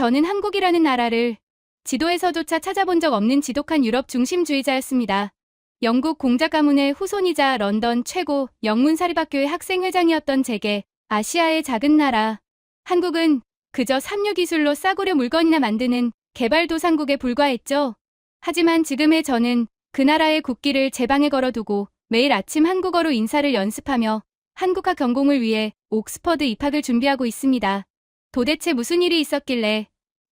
저는 한국이라는 나라를 지도에서조차 찾아본 적 없는 지독한 유럽 중심주의자였습니다. 영국 공작 가문의 후손이자 런던 최고 영문사립학교의 학생회장이었던 제게 아시아의 작은 나라 한국은 그저 삼류 기술로 싸구려 물건이나 만드는 개발도상국에 불과했죠. 하지만 지금의 저는 그 나라의 국기를 제 방에 걸어두고 매일 아침 한국어로 인사를 연습하며 한국학 전공을 위해 옥스퍼드 입학을 준비하고 있습니다. 도대체 무슨 일이 있었길래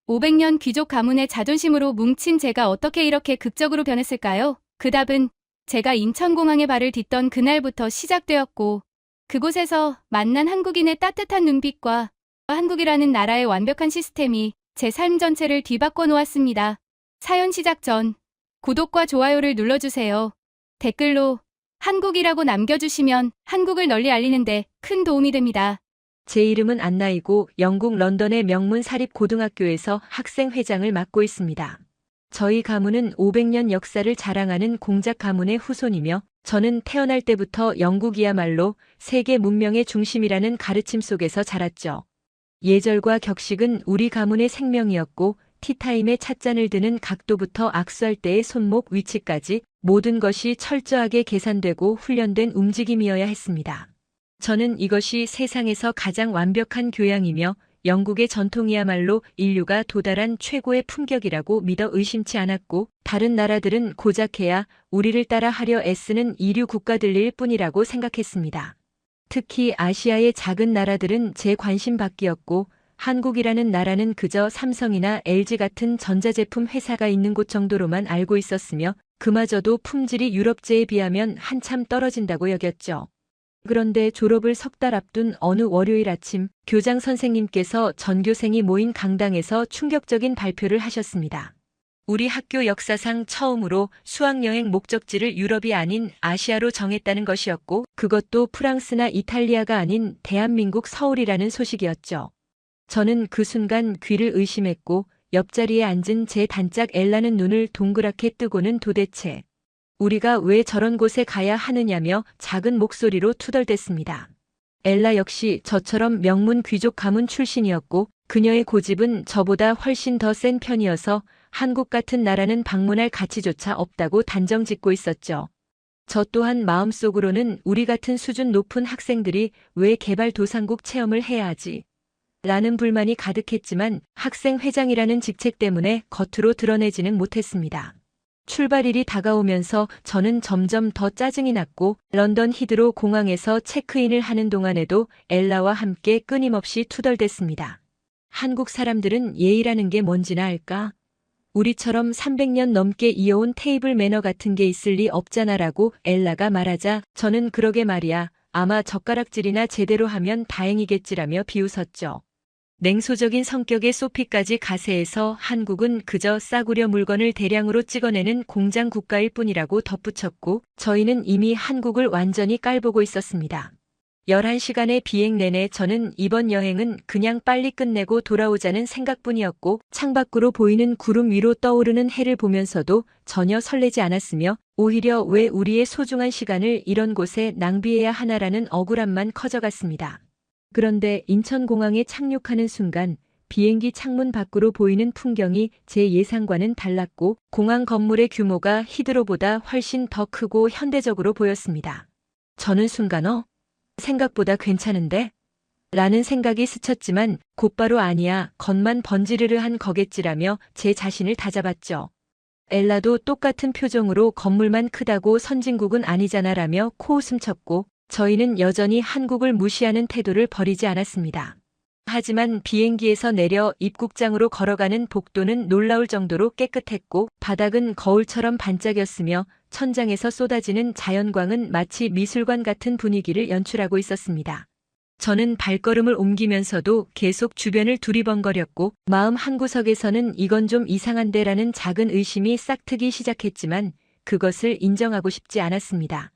500년 귀족 가문의 자존심으로 뭉친 제가 어떻게 이렇게 극적으로 변했을까요? 그 답은 제가 인천공항에 발을 딛던 그날부터 시작되었고 그곳에서 만난 한국인의 따뜻한 눈빛과 한국이라는 나라의 완벽한 시스템이 제 삶 전체를 뒤바꿔 놓았습니다. 사연 시작 전 구독과 좋아요를 눌러주세요. 댓글로 한국이라고 남겨주시면 한국을 널리 알리는데 큰 도움이 됩니다. 제 이름은 안나이고 영국 런던의 명문 사립고등학교에서 학생회장을 맡고 있습니다. 저희 가문은 500년 역사를 자랑하는 공작 가문의 후손이며 저는 태어날 때부터 영국이야말로 세계 문명의 중심이라는 가르침 속에서 자랐죠. 예절과 격식은 우리 가문의 생명이었고 티타임에 찻잔을 드는 각도부터 악수할 때의 손목 위치까지 모든 것이 철저하게 계산되고 훈련된 움직임이어야 했습니다. 저는 이것이 세상에서 가장 완벽한 교양이며 영국의 전통이야말로 인류가 도달한 최고의 품격이라고 믿어 의심치 않았고 다른 나라들은 고작해야 우리를 따라 하려 애쓰는 이류 국가들일 뿐이라고 생각했습니다. 특히 아시아의 작은 나라들은 제 관심 밖이었고 한국이라는 나라는 그저 삼성이나 LG 같은 전자제품 회사가 있는 곳 정도로만 알고 있었으며 그마저도 품질이 유럽제에 비하면 한참 떨어진다고 여겼죠. 그런데 졸업을 석 달 앞둔 어느 월요일 아침 교장 선생님께서 전교생이 모인 강당에서 충격적인 발표를 하셨습니다. 우리 학교 역사상 처음으로 수학여행 목적지를 유럽이 아닌 아시아로 정했다는 것이었고 그것도 프랑스나 이탈리아가 아닌 대한민국 서울이라는 소식이었죠. 저는 그 순간 귀를 의심했고 옆자리에 앉은 제 단짝 엘라는 눈을 동그랗게 뜨고는 도대체 우리가 왜 저런 곳에 가야 하느냐며 작은 목소리로 투덜댔습니다. 엘라 역시 저처럼 명문 귀족 가문 출신이었고 그녀의 고집은 저보다 훨씬 더 센 편이어서 한국 같은 나라는 방문할 가치조차 없다고 단정짓고 있었죠. 저 또한 마음속으로는 우리 같은 수준 높은 학생들이 왜 개발도상국 체험을 해야 하지? 라는 불만이 가득했지만 학생회장이라는 직책 때문에 겉으로 드러내지는 못했습니다. 출발일이 다가오면서 저는 점점 더 짜증이 났고 런던 히드로 공항에서 체크인을 하는 동안에도 엘라와 함께 끊임없이 투덜댔습니다. 한국 사람들은 예의라는 게 뭔지나 알까? 우리처럼 300년 넘게 이어온 테이블 매너 같은 게 있을 리 없잖아라고 엘라가 말하자 저는 그러게 말이야. 아마 젓가락질이나 제대로 하면 다행이겠지라며 비웃었죠. 냉소적인 성격의 소피까지 가세해서 한국은 그저 싸구려 물건을 대량으로 찍어내는 공장 국가일 뿐이라고 덧붙였고 저희는 이미 한국을 완전히 깔보고 있었습니다. 11시간의 비행 내내 저는 이번 여행은 그냥 빨리 끝내고 돌아오자는 생각뿐이었고 창밖으로 보이는 구름 위로 떠오르는 해를 보면서도 전혀 설레지 않았으며 오히려 왜 우리의 소중한 시간을 이런 곳에 낭비해야 하나라는 억울함만 커져갔습니다. 그런데 인천공항에 착륙하는 순간 비행기 창문 밖으로 보이는 풍경이 제 예상과는 달랐고 공항 건물의 규모가 히드로보다 훨씬 더 크고 현대적으로 보였습니다. 저는 순간 생각보다 괜찮은데? 라는 생각이 스쳤지만 곧바로 아니야, 겉만 번지르르한 거겠지라며 제 자신을 다잡았죠. 엘라도 똑같은 표정으로 건물만 크다고 선진국은 아니잖아라며 코웃음 쳤고 저희는 여전히 한국을 무시하는 태도를 버리지 않았습니다. 하지만 비행기에서 내려 입국장으로 걸어가는 복도는 놀라울 정도로 깨끗했고 바닥은 거울처럼 반짝였으며 천장에서 쏟아지는 자연광은 마치 미술관 같은 분위기를 연출하고 있었습니다. 저는 발걸음을 옮기면서도 계속 주변을 두리번거렸고 마음 한구석에서는 이건 좀 이상한데라는 작은 의심이 싹트기 시작했지만 그것을 인정하고 싶지 않았습니다.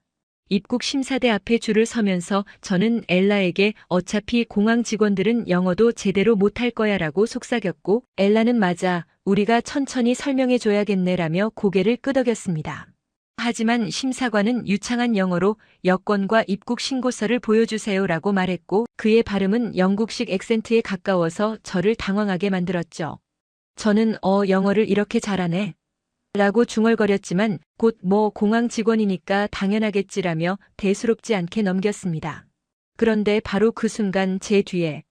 입국 심사대 앞에 줄을 서면서 저는 엘라에게 어차피 공항 직원들은 영어도 제대로 못할 거야 라고 속삭였고 엘라는 맞아, 우리가 천천히 설명해 줘야겠네라며 고개를 끄덕였습니다. 하지만 심사관은 유창한 영어로 여권과 입국 신고서를 보여주세요라고 말했고 그의 발음은 영국식 액센트에 가까워서 저를 당황하게 만들었죠. 저는 영어를 이렇게 잘하네 라고 중얼거렸지만 곧 공항 직원이니까 당연하겠지라며 대수롭지 않게 넘겼습니다. 그런데 바로 그 순간 제 뒤에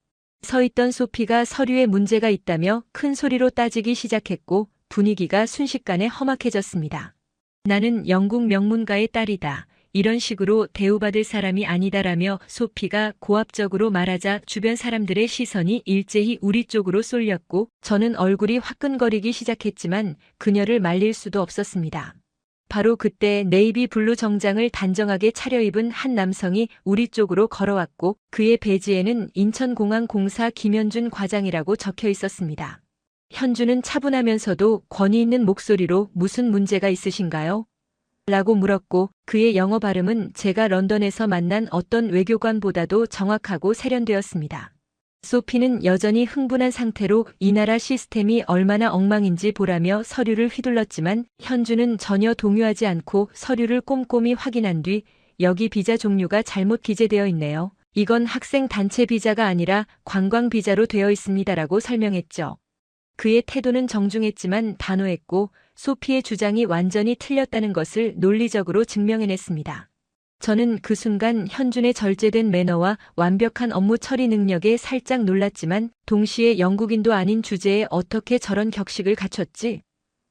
서 있던 소피가 서류에 문제가 있다며 큰 소리로 따지기 시작했고 분위기가 순식간에 험악해졌습니다. 나는 영국 명문가의 딸이다. 이런 식으로 대우받을 사람이 아니다라며 소피가 고압적으로 말하자 주변 사람들의 시선이 일제히 우리 쪽으로 쏠렸고 저는 얼굴이 화끈거리기 시작했지만 그녀를 말릴 수도 없었습니다. 바로 그때 네이비 블루 정장을 단정하게 차려입은 한 남성이 우리 쪽으로 걸어왔고 그의 배지에는 인천공항공사 김현준 과장이라고 적혀 있었습니다. 현준은 차분하면서도 권위 있는 목소리로 무슨 문제가 있으신가요? 라고 물었고 그의 영어 발음은 제가 런던에서 만난 어떤 외교관보다도 정확하고 세련되었습니다. 소피는 여전히 흥분한 상태로 이 나라 시스템이 얼마나 엉망인지 보라며 서류를 휘둘렀지만 현주는 전혀 동요하지 않고 서류를 꼼꼼히 확인한 뒤 여기 비자 종류가 잘못 기재되어 있네요. 이건 학생 단체 비자가 아니라 관광 비자로 되어 있습니다라고 설명했죠. 그의 태도는 정중했지만 단호했고 소피의 주장이 완전히 틀렸다는 것을 논리적으로 증명해냈습니다. 저는 그 순간 현준의 절제된 매너와 완벽한 업무 처리 능력에 살짝 놀랐지만 동시에 영국인도 아닌 주제에 어떻게 저런 격식을 갖췄지?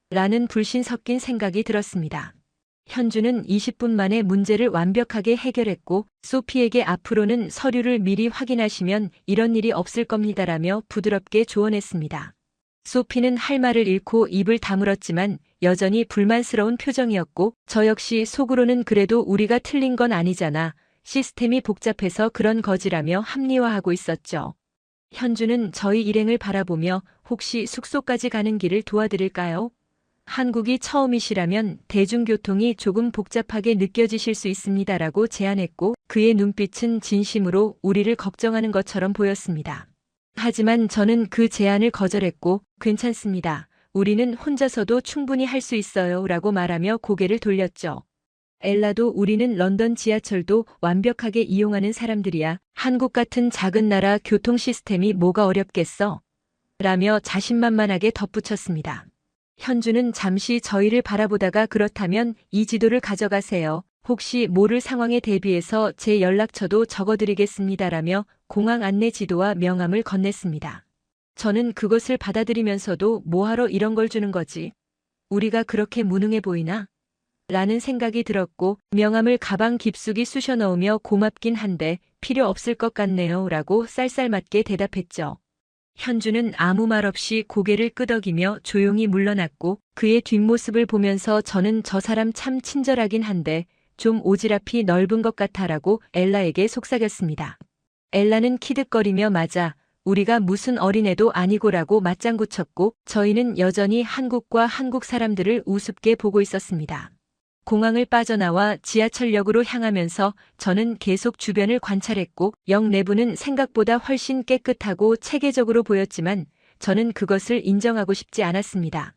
라는 불신 섞인 생각이 들었습니다. 현준은 20분 만에 문제를 완벽하게 해결했고 소피에게 앞으로는 서류를 미리 확인하시면 이런 일이 없을 겁니다라며 부드럽게 조언했습니다. 소피는 할 말을 잃고 입을 다물었지만 여전히 불만스러운 표정이었고 저 역시 속으로는 그래도 우리가 틀린 건 아니잖아. 시스템이 복잡해서 그런 거지라며 합리화하고 있었죠. 현주는 저희 일행을 바라보며 혹시 숙소까지 가는 길을 도와드릴까요? 한국이 처음이시라면 대중교통이 조금 복잡하게 느껴지실 수 있습니다라고 제안했고 그의 눈빛은 진심으로 우리를 걱정하는 것처럼 보였습니다. 하지만 저는 그 제안을 거절했고 괜찮습니다. 우리는 혼자서도 충분히 할 수 있어요 라고 말하며 고개를 돌렸죠. 엘라도 우리는 런던 지하철도 완벽하게 이용하는 사람들이야. 한국 같은 작은 나라 교통 시스템이 뭐가 어렵겠어? 라며 자신만만하게 덧붙였습니다. 현주는 잠시 저희를 바라보다가 그렇다면 이 지도를 가져가세요. 혹시 모를 상황에 대비해서 제 연락처도 적어드리겠습니다라며 공항 안내 지도와 명함을 건넸습니다. 저는 그것을 받아들이면서도 뭐하러 이런 걸 주는 거지? 우리가 그렇게 무능해 보이나? 라는 생각이 들었고 명함을 가방 깊숙이 쑤셔 넣으며 고맙긴 한데 필요 없을 것 같네요 라고 쌀쌀맞게 대답했죠. 현주는 아무 말 없이 고개를 끄덕이며 조용히 물러났고 그의 뒷모습을 보면서 저는 저 사람 참 친절하긴 한데 좀 오지랖이 넓은 것 같아라고 엘라에게 속삭였습니다. 엘라는 키득거리며 맞아 우리가 무슨 어린애도 아니고라고 맞장구 쳤고 저희는 여전히 한국과 한국 사람들을 우습게 보고 있었습니다. 공항을 빠져나와 지하철역으로 향하면서 저는 계속 주변을 관찰했고 역 내부는 생각보다 훨씬 깨끗하고 체계적으로 보였지만 저는 그것을 인정하고 싶지 않았습니다.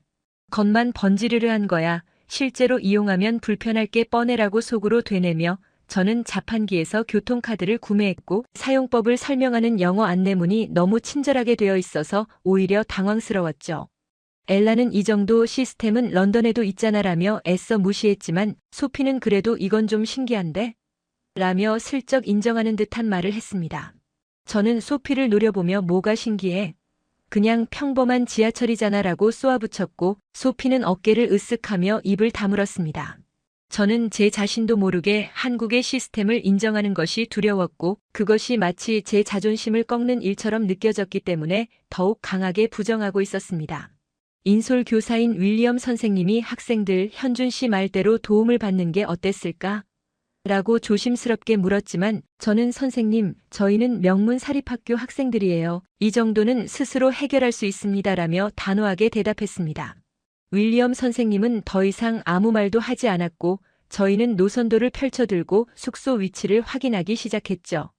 겉만 번지르르한 거야. 실제로 이용하면 불편할 게 뻔해라고 속으로 되뇌며 저는 자판기에서 교통카드를 구매했고 사용법을 설명하는 영어 안내문이 너무 친절하게 되어 있어서 오히려 당황스러웠죠. 엘라는 이 정도 시스템은 런던에도 있잖아라며 애써 무시했지만 소피는 그래도 이건 좀 신기한데? 라며 슬쩍 인정하는 듯한 말을 했습니다. 저는 소피를 노려보며 뭐가 신기해? 그냥 평범한 지하철이잖아라고 쏘아붙였고 소피는 어깨를 으쓱하며 입을 다물었습니다. 저는 제 자신도 모르게 한국의 시스템을 인정하는 것이 두려웠고 그것이 마치 제 자존심을 꺾는 일처럼 느껴졌기 때문에 더욱 강하게 부정하고 있었습니다. 인솔 교사인 윌리엄 선생님이 학생들 현준 씨 말대로 도움을 받는 게 어땠을까? 라고 조심스럽게 물었지만 저는 선생님, 저희는 명문 사립학교 학생들이에요. 이 정도는 스스로 해결할 수 있습니다라며 단호하게 대답했습니다. 윌리엄 선생님은 더 이상 아무 말도 하지 않았고 저희는 노선도를 펼쳐들고 숙소 위치를 확인하기 시작했죠.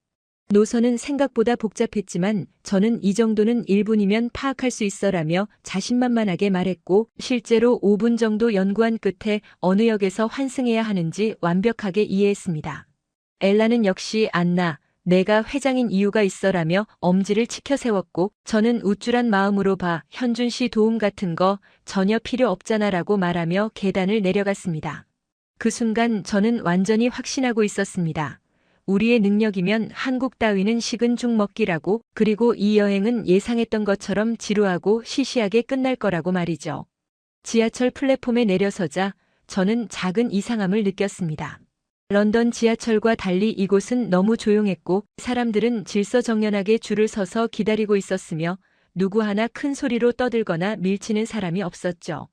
노선은 생각보다 복잡했지만 저는 이 정도는 1분이면 파악할 수 있어라며 자신만만하게 말했고 실제로 5분 정도 연구한 끝에 어느 역에서 환승해야 하는지 완벽하게 이해했습니다. 엘라는 역시 안나, 내가 회장인 이유가 있어라며 엄지를 치켜 세웠고 저는 우쭐한 마음으로 현준 씨 도움 같은 거 전혀 필요 없잖아라고 말하며 계단을 내려갔습니다. 그 순간 저는 완전히 확신하고 있었습니다. 우리의 능력이면 한국 따위는 식은 죽 먹기라고, 그리고 이 여행은 예상했던 것처럼 지루하고 시시하게 끝날 거라고 말이죠. 지하철 플랫폼에 내려서자 저는 작은 이상함을 느꼈습니다. 런던 지하철과 달리 이곳은 너무 조용했고 사람들은 질서정연하게 줄을 서서 기다리고 있었으며 누구 하나 큰 소리로 떠들거나 밀치는 사람이 없었죠.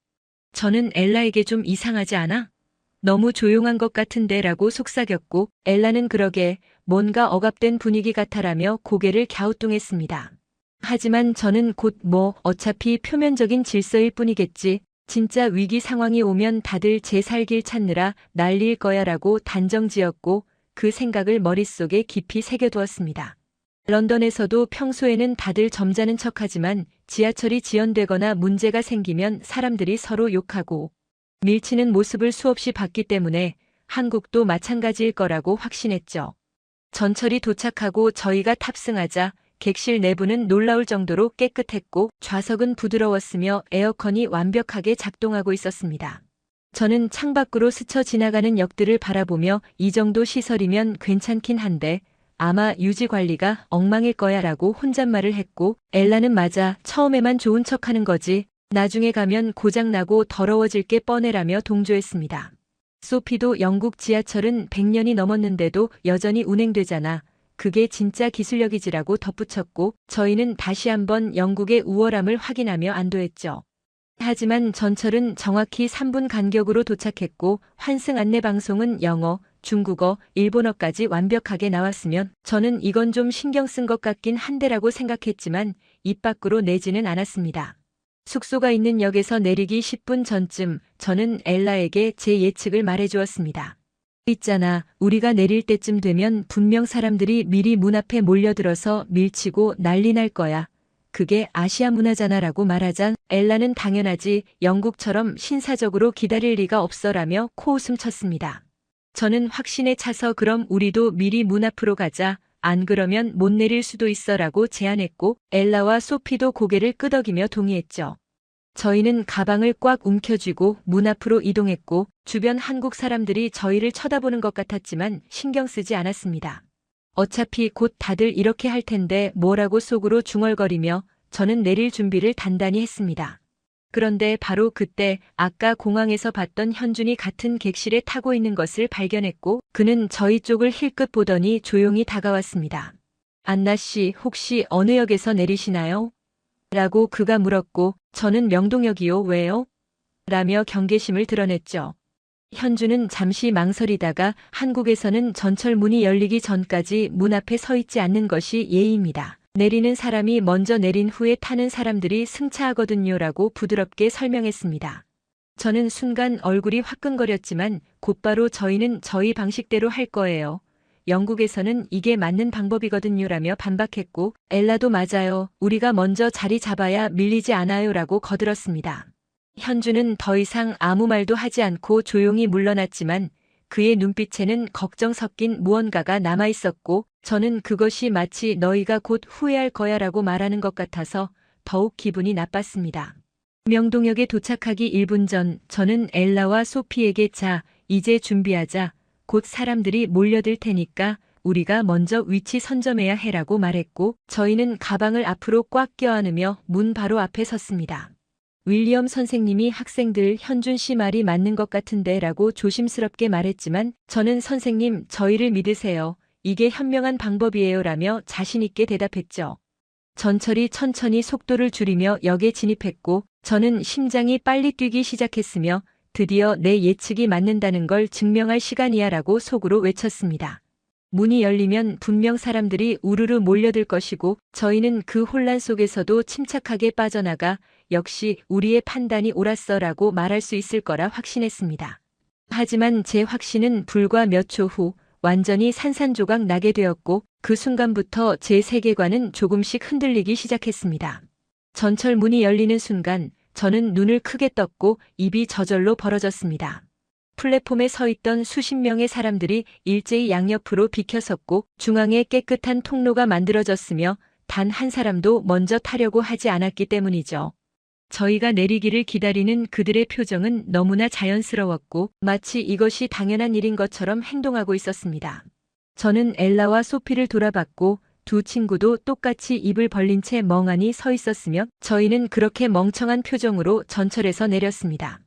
저는 엘라에게 좀 이상하지 않아? 너무 조용한 것 같은데 라고 속삭였고 엘라는 그러게 뭔가 억압된 분위기 같아라며 고개를 갸우뚱했습니다. 하지만 저는 곧 어차피 표면적인 질서일 뿐이겠지. 진짜 위기 상황이 오면 다들 제 살 길 찾느라 난리일 거야 라고 단정지었고 그 생각을 머릿속에 깊이 새겨두었습니다. 런던에서도 평소에는 다들 점잖은 척하지만 지하철이 지연되거나 문제가 생기면 사람들이 서로 욕하고 밀치는 모습을 수없이 봤기 때문에 한국도 마찬가지일 거라고 확신했죠. 전철이 도착하고 저희가 탑승하자 객실 내부는 놀라울 정도로 깨끗했고 좌석은 부드러웠으며 에어컨이 완벽하게 작동하고 있었습니다. 저는 창밖으로 스쳐 지나가는 역들을 바라보며 이 정도 시설이면 괜찮긴 한데 아마 유지 관리가 엉망일 거야 라고 혼잣말을 했고 엘라는 맞아, 처음에만 좋은 척하는 거지. 나중에 가면 고장나고 더러워질 게 뻔해라며 동조했습니다. 소피도 영국 지하철은 100년이 넘었는데도 여전히 운행되잖아. 그게 진짜 기술력이지라고 덧붙였고 저희는 다시 한번 영국의 우월함을 확인하며 안도했죠. 하지만 전철은 정확히 3분 간격으로 도착했고 환승 안내 방송은 영어, 중국어, 일본어까지 완벽하게 나왔으면 저는 이건 좀 신경 쓴 것 같긴 한데라고 생각했지만 입 밖으로 내지는 않았습니다. 숙소가 있는 역에서 내리기 10분 전쯤 저는 엘라에게 제 예측을 말해주었습니다. 있잖아, 우리가 내릴 때쯤 되면 분명 사람들이 미리 문 앞에 몰려들어서 밀치고 난리 날 거야. 그게 아시아 문화잖아 라고 말하자 엘라는 당연하지, 영국처럼 신사적으로 기다릴 리가 없어라며 코웃음 쳤습니다. 저는 확신에 차서 그럼 우리도 미리 문 앞으로 가자. 안 그러면 못 내릴 수도 있어라고 제안했고 엘라와 소피도 고개를 끄덕이며 동의했죠. 저희는 가방을 꽉 움켜쥐고 문 앞으로 이동했고 주변 한국 사람들이 저희를 쳐다보는 것 같았지만 신경 쓰지 않았습니다. 어차피 곧 다들 이렇게 할 텐데 뭐라고 속으로 중얼거리며 저는 내릴 준비를 단단히 했습니다. 그런데 바로 그때 아까 공항에서 봤던 현준이 같은 객실에 타고 있는 것을 발견했고 그는 저희 쪽을 힐끗 보더니 조용히 다가왔습니다. 안나 씨, 혹시 어느 역에서 내리시나요? 라고 그가 물었고 저는 명동역이요. 왜요? 라며 경계심을 드러냈죠. 현준은 잠시 망설이다가 한국에서는 전철 문이 열리기 전까지 문 앞에 서 있지 않는 것이 예의입니다. 내리는 사람이 먼저 내린 후에 타는 사람들이 승차하거든요 라고 부드럽게 설명했습니다. 저는 순간 얼굴이 화끈거렸지만 곧바로 저희는 저희 방식대로 할 거예요. 영국에서는 이게 맞는 방법이거든요 라며 반박했고 엘라도 맞아요. 우리가 먼저 자리 잡아야 밀리지 않아요 라고 거들었습니다. 현주는 더 이상 아무 말도 하지 않고 조용히 물러났지만 그의 눈빛에는 걱정 섞인 무언가가 남아있었고 저는 그것이 마치 너희가 곧 후회할 거야 라고 말하는 것 같아서 더욱 기분이 나빴습니다. 명동역에 도착하기 1분 전 저는 엘라와 소피에게 자, 이제 준비하자. 곧 사람들이 몰려들 테니까 우리가 먼저 위치 선점해야 해라고 말했고 저희는 가방을 앞으로 꽉 껴안으며 문 바로 앞에 섰습니다. 윌리엄 선생님이 학생들 현준 씨 말이 맞는 것 같은데 라고 조심스럽게 말했지만 저는 선생님 저희를 믿으세요. 이게 현명한 방법이에요 라며 자신있게 대답했죠. 전철이 천천히 속도를 줄이며 역에 진입했고 저는 심장이 빨리 뛰기 시작했으며 드디어 내 예측이 맞는다는 걸 증명할 시간이야 라고 속으로 외쳤습니다. 문이 열리면 분명 사람들이 우르르 몰려들 것이고 저희는 그 혼란 속에서도 침착하게 빠져나가 역시 우리의 판단이 옳았어 라고 말할 수 있을 거라 확신했습니다. 하지만 제 확신은 불과 몇 초 후 완전히 산산조각 나게 되었고 그 순간부터 제 세계관은 조금씩 흔들리기 시작했습니다. 전철 문이 열리는 순간 저는 눈을 크게 떴고 입이 저절로 벌어졌습니다. 플랫폼에 서 있던 수십 명의 사람들이 일제히 양옆으로 비켜섰고 중앙에 깨끗한 통로가 만들어졌으며 단 한 사람도 먼저 타려고 하지 않았기 때문이죠. 저희가 내리기를 기다리는 그들의 표정은 너무나 자연스러웠고 마치 이것이 당연한 일인 것처럼 행동하고 있었습니다. 저는 엘라와 소피를 돌아봤고 두 친구도 똑같이 입을 벌린 채 멍하니 서 있었으며 저희는 그렇게 멍청한 표정으로 전철에서 내렸습니다.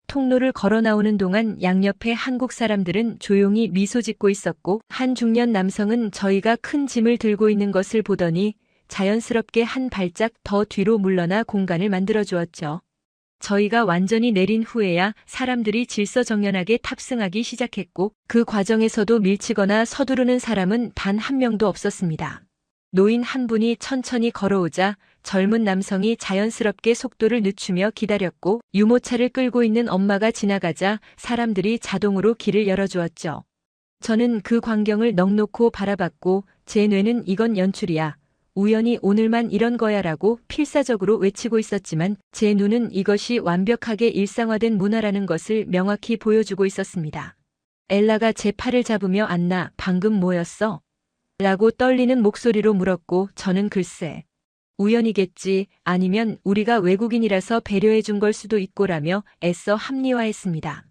통로를 걸어 나오는 동안 양옆의 한국 사람들은 조용히 미소 짓고 있었고 한 중년 남성은 저희가 큰 짐을 들고 있는 것을 보더니 자연스럽게 한 발짝 더 뒤로 물러나 공간을 만들어 주었죠. 저희가 완전히 내린 후에야 사람들이 질서정연하게 탑승하기 시작했고 그 과정에서도 밀치거나 서두르는 사람은 단 한 명도 없었습니다. 노인 한 분이 천천히 걸어오자 젊은 남성이 자연스럽게 속도를 늦추며 기다렸고 유모차를 끌고 있는 엄마가 지나가자 사람들이 자동으로 길을 열어주었죠. 저는 그 광경을 넋놓고 바라봤고 제 뇌는 이건 연출이야. 우연히 오늘만 이런 거야라고 필사적으로 외치고 있었지만 제 눈은 이것이 완벽하게 일상화된 문화라는 것을 명확히 보여주고 있었습니다. 엘라가 제 팔을 잡으며 안나, 방금 뭐였어? 라고 떨리는 목소리로 물었고 저는 글쎄. 우연이겠지 아니면 우리가 외국인이라서 배려해 준 걸 수도 있고라며 애써 합리화했습니다.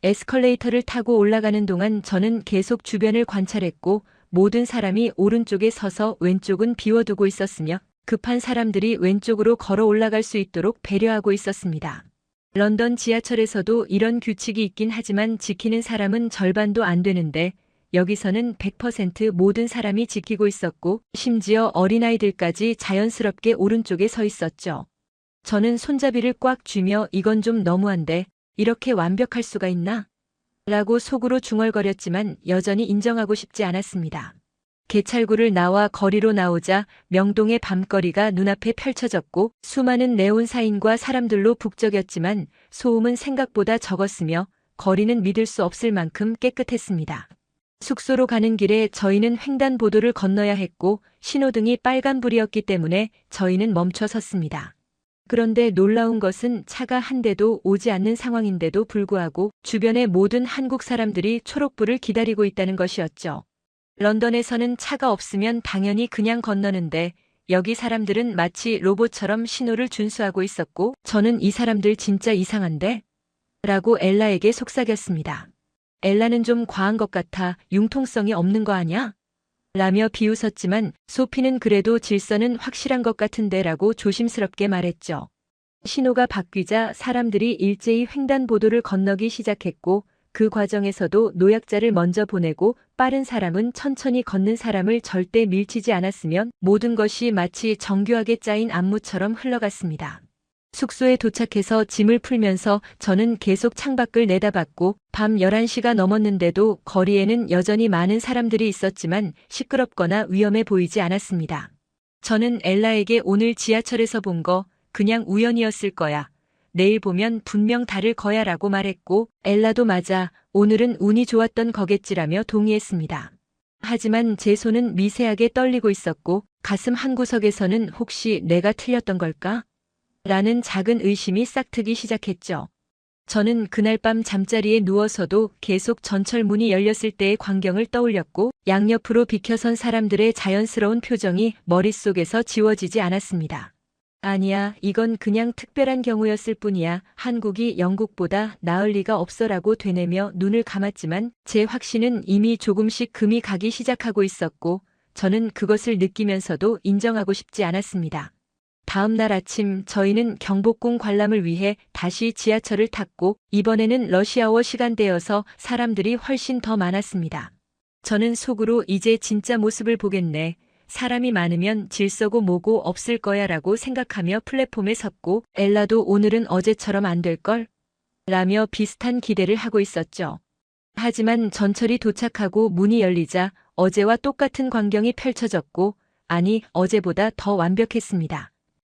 에스컬레이터를 타고 올라가는 동안 저는 계속 주변을 관찰했고 모든 사람이 오른쪽에 서서 왼쪽은 비워두고 있었으며 급한 사람들이 왼쪽으로 걸어 올라갈 수 있도록 배려하고 있었습니다. 런던 지하철에서도 이런 규칙이 있긴 하지만 지키는 사람은 절반도 안 되는데 여기서는 100% 모든 사람이 지키고 있었고 심지어 어린아이들까지 자연스럽게 오른쪽에 서 있었죠. 저는 손잡이를 꽉 쥐며 이건 좀 너무한데 이렇게 완벽할 수가 있나? 라고 속으로 중얼거렸지만 여전히 인정하고 싶지 않았습니다. 개찰구를 나와 거리로 나오자 명동의 밤거리가 눈앞에 펼쳐졌고 수많은 네온사인과 사람들로 북적였지만 소음은 생각보다 적었으며 거리는 믿을 수 없을 만큼 깨끗했습니다. 숙소로 가는 길에 저희는 횡단보도를 건너야 했고 신호등이 빨간불이었기 때문에 저희는 멈춰 섰습니다. 그런데 놀라운 것은 차가 한 대도 오지 않는 상황인데도 불구하고 주변의 모든 한국 사람들이 초록불을 기다리고 있다는 것이었죠. 런던에서는 차가 없으면 당연히 그냥 건너는데 여기 사람들은 마치 로봇처럼 신호를 준수하고 있었고 저는 이 사람들 진짜 이상한데? 라고 엘라에게 속삭였습니다. 엘라는 좀 과한 것 같아. 융통성이 없는 거 아냐? 라며 비웃었지만 소피는 그래도 질서는 확실한 것 같은데 라고 조심스럽게 말했죠. 신호가 바뀌자 사람들이 일제히 횡단보도를 건너기 시작했고 그 과정에서도 노약자를 먼저 보내고 빠른 사람은 천천히 걷는 사람을 절대 밀치지 않았으면 모든 것이 마치 정교하게 짜인 안무처럼 흘러갔습니다. 숙소에 도착해서 짐을 풀면서 저는 계속 창밖을 내다봤고 밤 11시가 넘었는데도 거리에는 여전히 많은 사람들이 있었지만 시끄럽거나 위험해 보이지 않았습니다. 저는 엘라에게 오늘 지하철에서 본 거 그냥 우연이었을 거야. 내일 보면 분명 다를 거야 라고 말했고 엘라도 맞아. 오늘은 운이 좋았던 거겠지라며 동의했습니다. 하지만 제 손은 미세하게 떨리고 있었고 가슴 한구석에서는 혹시 내가 틀렸던 걸까? 라는 작은 의심이 싹트기 시작했죠. 저는 그날 밤 잠자리에 누워서도 계속 전철 문이 열렸을 때의 광경을 떠올렸고 양옆으로 비켜선 사람들의 자연스러운 표정이 머릿속에서 지워지지 않았습니다. 아니야, 이건 그냥 특별한 경우였을 뿐이야. 한국이 영국보다 나을 리가 없어라고 되뇌며 눈을 감았지만 제 확신은 이미 조금씩 금이 가기 시작하고 있었고 저는 그것을 느끼면서도 인정하고 싶지 않았습니다. 다음 날 아침 저희는 경복궁 관람을 위해 다시 지하철을 탔고 이번에는 러시아워 시간대여서 사람들이 훨씬 더 많았습니다. 저는 속으로 이제 진짜 모습을 보겠네. 사람이 많으면 질서고 뭐고 없을 거야 라고 생각하며 플랫폼에 섰고 엘라도 오늘은 어제처럼 안 될걸? 라며 비슷한 기대를 하고 있었죠. 하지만 전철이 도착하고 문이 열리자 어제와 똑같은 광경이 펼쳐졌고 아니 어제보다 더 완벽했습니다.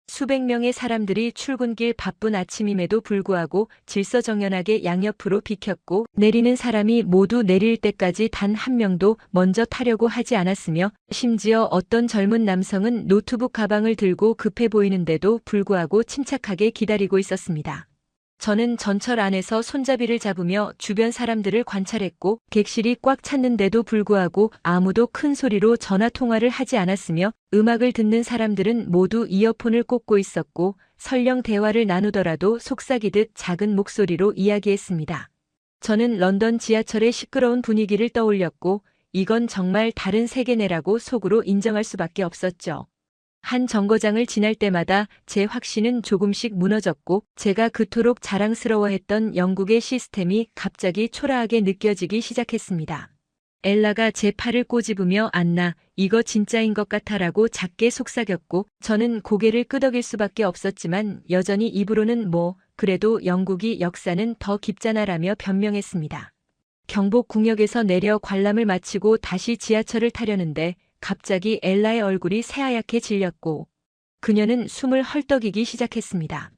수백 명의 사람들이 출근길 바쁜 아침임에도 불구하고 질서정연하게 양옆으로 비켰고 내리는 사람이 모두 내릴 때까지 단 한 명도 먼저 타려고 하지 않았으며 심지어 어떤 젊은 남성은 노트북 가방을 들고 급해 보이는데도 불구하고 침착하게 기다리고 있었습니다. 저는 전철 안에서 손잡이를 잡으며 주변 사람들을 관찰했고 객실이 꽉 찼는데도 불구하고 아무도 큰 소리로 전화 통화를 하지 않았으며 음악을 듣는 사람들은 모두 이어폰을 꽂고 있었고 설령 대화를 나누더라도 속삭이듯 작은 목소리로 이야기했습니다. 저는 런던 지하철의 시끄러운 분위기를 떠올렸고 이건 정말 다른 세계네라고 속으로 인정할 수밖에 없었죠. 한 정거장을 지날 때마다 제 확신은 조금씩 무너졌고 제가 그토록 자랑스러워했던 영국의 시스템이 갑자기 초라하게 느껴지기 시작했습니다. 엘라가 제 팔을 꼬집으며 안나, 이거 진짜인 것 같아라고 작게 속삭였고 저는 고개를 끄덕일 수밖에 없었지만 여전히 입으로는 그래도 영국이 역사는 더 깊잖아라며 변명했습니다. 경복궁역에서 내려 관람을 마치고 다시 지하철을 타려는데 갑자기 엘라의 얼굴이 새하얗게 질렸고 그녀는 숨을 헐떡이기 시작했습니다.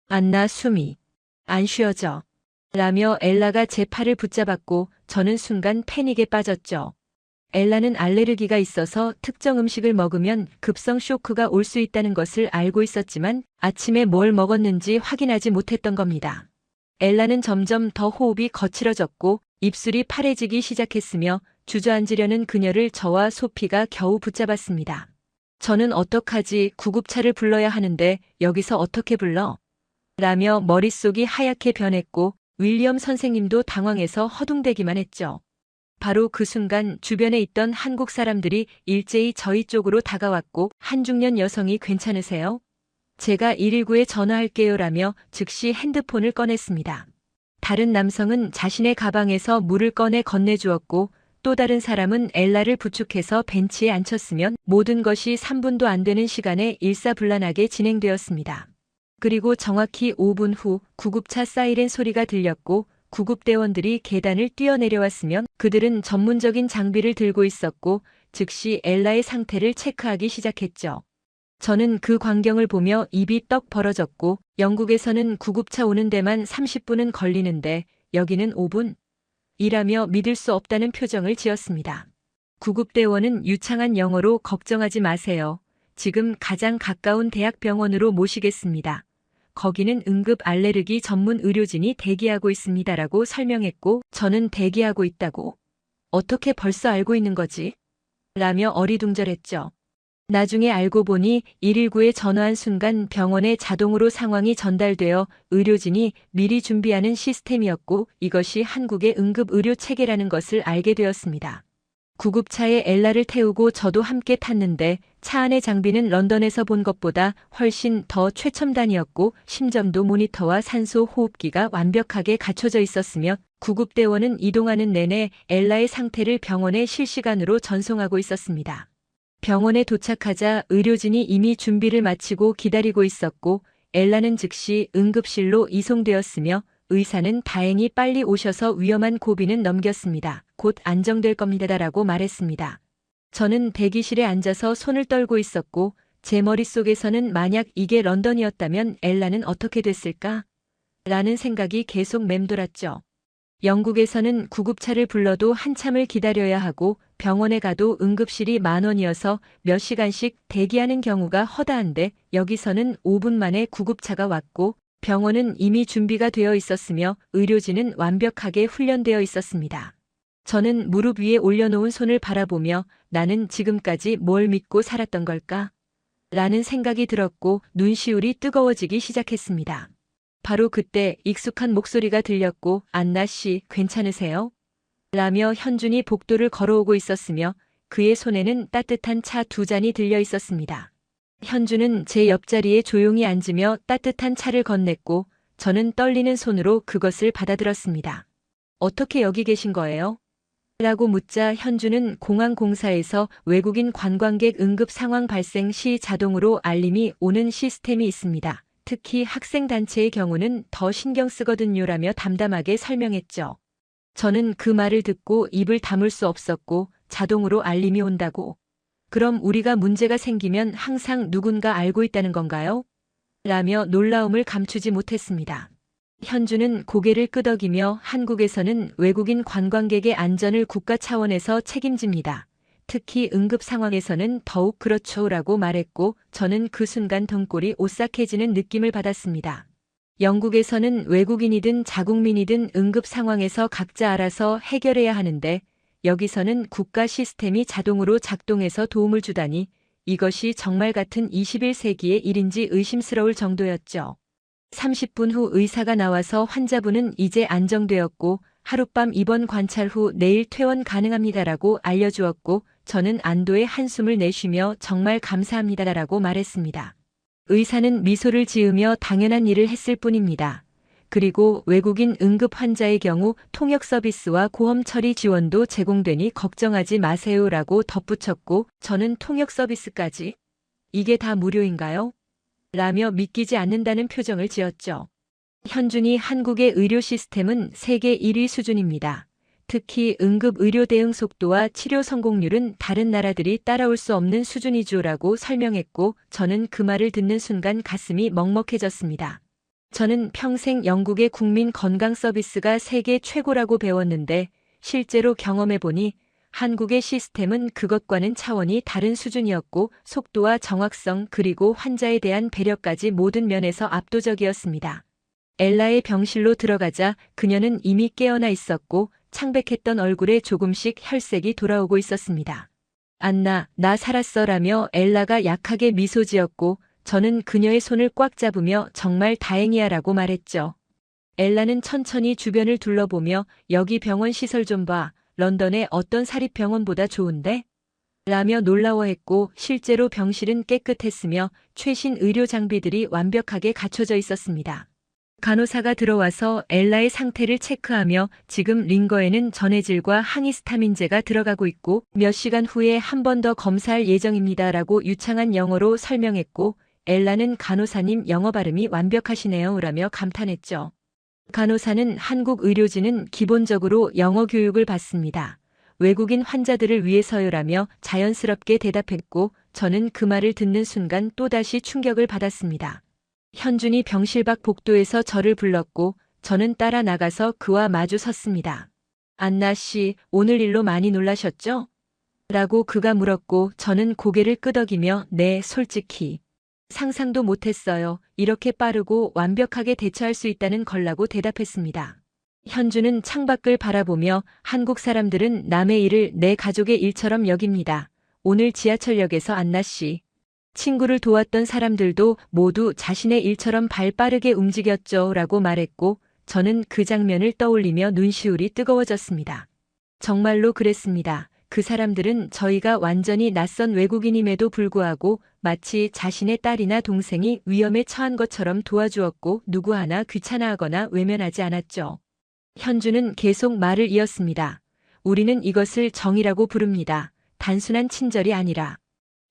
안나 숨이 안 쉬어져 라며 엘라가 제 팔을 붙잡았고 저는 순간 패닉에 빠졌죠. 엘라는 알레르기가 있어서 특정 음식을 먹으면 급성 쇼크가 올 수 있다는 것을 알고 있었지만 아침에 뭘 먹었는지 확인하지 못했던 겁니다. 엘라는 점점 더 호흡이 거칠어졌고 입술이 파래지기 시작했으며 주저앉으려는 그녀를 저와 소피가 겨우 붙잡았습니다. 저는 어떡하지? 구급차를 불러야 하는데 여기서 어떻게 불러? 라며 머릿속이 하얗게 변했고 윌리엄 선생님도 당황해서 허둥대기만 했죠. 바로 그 순간 주변에 있던 한국 사람들이 일제히 저희 쪽으로 다가왔고 한 중년 여성이 괜찮으세요? 제가 119에 전화할게요라며 즉시 핸드폰을 꺼냈습니다. 다른 남성은 자신의 가방에서 물을 꺼내 건네주었고 또 다른 사람은 엘라를 부축해서 벤치에 앉혔으면 모든 것이 3분도 안 되는 시간에 일사불란하게 진행되었습니다. 그리고 정확히 5분 후 구급차 사이렌 소리가 들렸고 구급대원들이 계단을 뛰어내려왔으면 그들은 전문적인 장비를 들고 있었고 즉시 엘라의 상태를 체크하기 시작했죠. 저는 그 광경을 보며 입이 떡 벌어졌고 영국에서는 구급차 오는 데만 30분은 걸리는데 여기는 5분? 이라며 믿을 수 없다는 표정을 지었습니다. 구급대원은 유창한 영어로 걱정하지 마세요. 지금 가장 가까운 대학병원으로 모시겠습니다. 거기는 응급 알레르기 전문 의료진이 대기하고 있습니다라고 설명했고 저는 대기하고 있다고? 어떻게 벌써 알고 있는 거지? 라며 어리둥절했죠. 나중에 알고 보니 119에 전화한 순간 병원에 자동으로 상황이 전달되어 의료진이 미리 준비하는 시스템이었고 이것이 한국의 응급의료 체계라는 것을 알게 되었습니다. 구급차에 엘라를 태우고 저도 함께 탔는데 차 안의 장비는 런던에서 본 것보다 훨씬 더 최첨단이었고 심전도 모니터와 산소 호흡기가 완벽하게 갖춰져 있었으며 구급대원은 이동하는 내내 엘라의 상태를 병원에 실시간으로 전송하고 있었습니다. 병원에 도착하자 의료진이 이미 준비를 마치고 기다리고 있었고 엘라는 즉시 응급실로 이송되었으며 의사는 다행히 빨리 오셔서 위험한 고비는 넘겼습니다. 곧 안정될 겁니다라고 말했습니다. 저는 대기실에 앉아서 손을 떨고 있었고 제 머릿속에서는 만약 이게 런던이었다면 엘라는 어떻게 됐을까? 라는 생각이 계속 맴돌았죠. 영국에서는 구급차를 불러도 한참을 기다려야 하고 병원에 가도 응급실이 10,000원이어서 몇 시간씩 대기하는 경우가 허다한데 여기서는 5분 만에 구급차가 왔고 병원은 이미 준비가 되어 있었으며 의료진은 완벽하게 훈련되어 있었습니다. 저는 무릎 위에 올려놓은 손을 바라보며 나는 지금까지 뭘 믿고 살았던 걸까? 라는 생각이 들었고 눈시울이 뜨거워지기 시작했습니다. 바로 그때 익숙한 목소리가 들렸고 안나 씨 괜찮으세요? 라며 현준이 복도를 걸어오고 있었으며 그의 손에는 따뜻한 차 2잔이 들려 있었습니다. 현준은 제 옆자리에 조용히 앉으며 따뜻한 차를 건넸고 저는 떨리는 손으로 그것을 받아들었습니다. 어떻게 여기 계신 거예요? 라고 묻자 현준은 공항공사에서 외국인 관광객 응급 상황 발생 시 자동으로 알림이 오는 시스템이 있습니다. 특히 학생단체의 경우는 더 신경 쓰거든요라며 담담하게 설명했죠. 저는 그 말을 듣고 입을 다물 수 없었고 자동으로 알림이 온다고? 그럼 우리가 문제가 생기면 항상 누군가 알고 있다는 건가요? 라며 놀라움을 감추지 못했습니다. 현주는 고개를 끄덕이며 한국에서는 외국인 관광객의 안전을 국가 차원에서 책임집니다. 특히 응급 상황에서는 더욱 그렇죠라고 말했고 저는 그 순간 등골이 오싹해지는 느낌을 받았습니다. 영국에서는 외국인이든 자국민이든 응급 상황에서 각자 알아서 해결해야 하는데 여기서는 국가 시스템이 자동으로 작동해서 도움을 주다니 이것이 정말 같은 21세기의 일인지 의심스러울 정도였죠. 30분 후 의사가 나와서 환자분은 이제 안정되었고 하룻밤 입원 관찰 후 내일 퇴원 가능합니다라고 알려주었고 저는 안도의 한숨을 내쉬며 정말 감사합니다라고 말했습니다. 의사는 미소를 지으며 당연한 일을 했을 뿐입니다. 그리고 외국인 응급 환자의 경우 통역 서비스와 고험 처리 지원도 제공되니 걱정하지 마세요라고 덧붙였고 저는 통역 서비스까지? 이게 다 무료인가요? 라며 믿기지 않는다는 표정을 지었죠. 현준이 한국의 의료 시스템은 세계 1위 수준입니다. 특히 응급 의료 대응 속도와 치료 성공률은 다른 나라들이 따라올 수 없는 수준이죠라고 설명했고 저는 그 말을 듣는 순간 가슴이 먹먹해졌습니다. 저는 평생 영국의 국민 건강 서비스가 세계 최고라고 배웠는데 실제로 경험해보니 한국의 시스템은 그것과는 차원이 다른 수준이었고 속도와 정확성 그리고 환자에 대한 배려까지 모든 면에서 압도적이었습니다. 엘라의 병실로 들어가자 그녀는 이미 깨어나 있었고 창백했던 얼굴에 조금씩 혈색이 돌아오고 있었습니다. 안나, 나 살았어라며 엘라가 약하게 미소 지었고 저는 그녀의 손을 꽉 잡으며 정말 다행이야라고 말했죠. 엘라는 천천히 주변을 둘러보며 여기 병원 시설 좀 봐. 런던의 어떤 사립병원보다 좋은데? 라며 놀라워했고 실제로 병실은 깨끗했으며 최신 의료 장비들이 완벽하게 갖춰져 있었습니다. 간호사가 들어와서 엘라의 상태를 체크하며 지금 링거에는 전해질과 항히스타민제가 들어가고 있고 몇 시간 후에 한 번 더 검사할 예정입니다라고 유창한 영어로 설명했고 엘라는 간호사님 영어 발음이 완벽하시네요 라며 감탄했죠. 간호사는 한국 의료진은 기본적으로 영어 교육을 받습니다. 외국인 환자들을 위해서요라며 자연스럽게 대답했고 저는 그 말을 듣는 순간 또다시 충격을 받았습니다. 현준이 병실 밖 복도에서 저를 불렀고 저는 따라 나가서 그와 마주 섰습니다. 안나 씨, 오늘 일로 많이 놀라셨죠? 라고 그가 물었고 저는 고개를 끄덕이며 네, 솔직히. 상상도 못했어요. 이렇게 빠르고 완벽하게 대처할 수 있다는 걸라고 대답했습니다. 현주는 창밖을 바라보며 한국 사람들은 남의 일을 내 가족의 일처럼 여깁니다. 오늘 지하철역에서 안나 씨. 친구를 도왔던 사람들도 모두 자신의 일처럼 발 빠르게 움직였죠. 라고 말했고 저는 그 장면을 떠올리며 눈시울이 뜨거워졌습니다. 정말로 그랬습니다. 그 사람들은 저희가 완전히 낯선 외국인임에도 불구하고 마치 자신의 딸이나 동생이 위험에 처한 것처럼 도와주었고 누구 하나 귀찮아하거나 외면하지 않았죠. 현주는 계속 말을 이었습니다. 우리는 이것을 정의라고 부릅니다. 단순한 친절이 아니라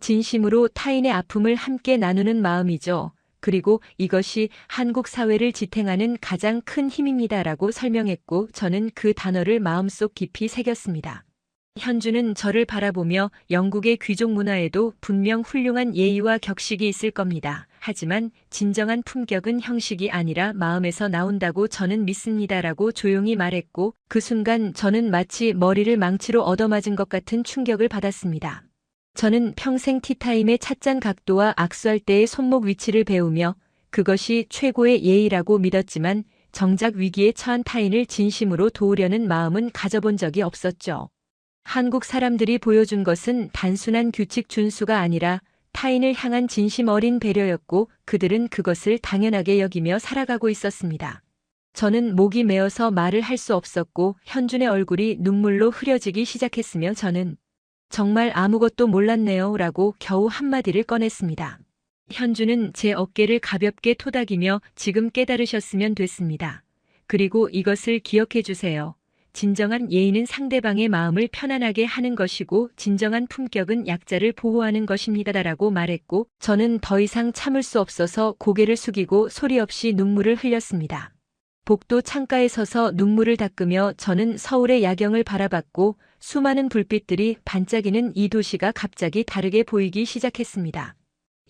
진심으로 타인의 아픔을 함께 나누는 마음이죠. 그리고 이것이 한국 사회를 지탱하는 가장 큰 힘입니다라고 설명했고 저는 그 단어를 마음속 깊이 새겼습니다. 현주는 저를 바라보며 영국의 귀족 문화에도 분명 훌륭한 예의와 격식이 있을 겁니다. 하지만 진정한 품격은 형식이 아니라 마음에서 나온다고 저는 믿습니다라고 조용히 말했고 그 순간 저는 마치 머리를 망치로 얻어맞은 것 같은 충격을 받았습니다. 저는 평생 티타임의 찻잔 각도와 악수할 때의 손목 위치를 배우며 그것이 최고의 예의라고 믿었지만 정작 위기에 처한 타인을 진심으로 도우려는 마음은 가져본 적이 없었죠. 한국 사람들이 보여준 것은 단순한 규칙 준수가 아니라 타인을 향한 진심 어린 배려였고 그들은 그것을 당연하게 여기며 살아가고 있었습니다. 저는 목이 메어서 말을 할 수 없었고 현준의 얼굴이 눈물로 흐려지기 시작했으며 저는 정말 아무것도 몰랐네요 라고 겨우 한마디를 꺼냈습니다. 현준은 제 어깨를 가볍게 토닥이며 지금 깨달으셨으면 됐습니다. 그리고 이것을 기억해 주세요. 진정한 예의는 상대방의 마음을 편안하게 하는 것이고 진정한 품격은 약자를 보호하는 것입니다라고 말했고 저는 더 이상 참을 수 없어서 고개를 숙이고 소리 없이 눈물을 흘렸습니다. 복도 창가에 서서 눈물을 닦으며 저는 서울의 야경을 바라봤고 수많은 불빛들이 반짝이는 이 도시가 갑자기 다르게 보이기 시작했습니다.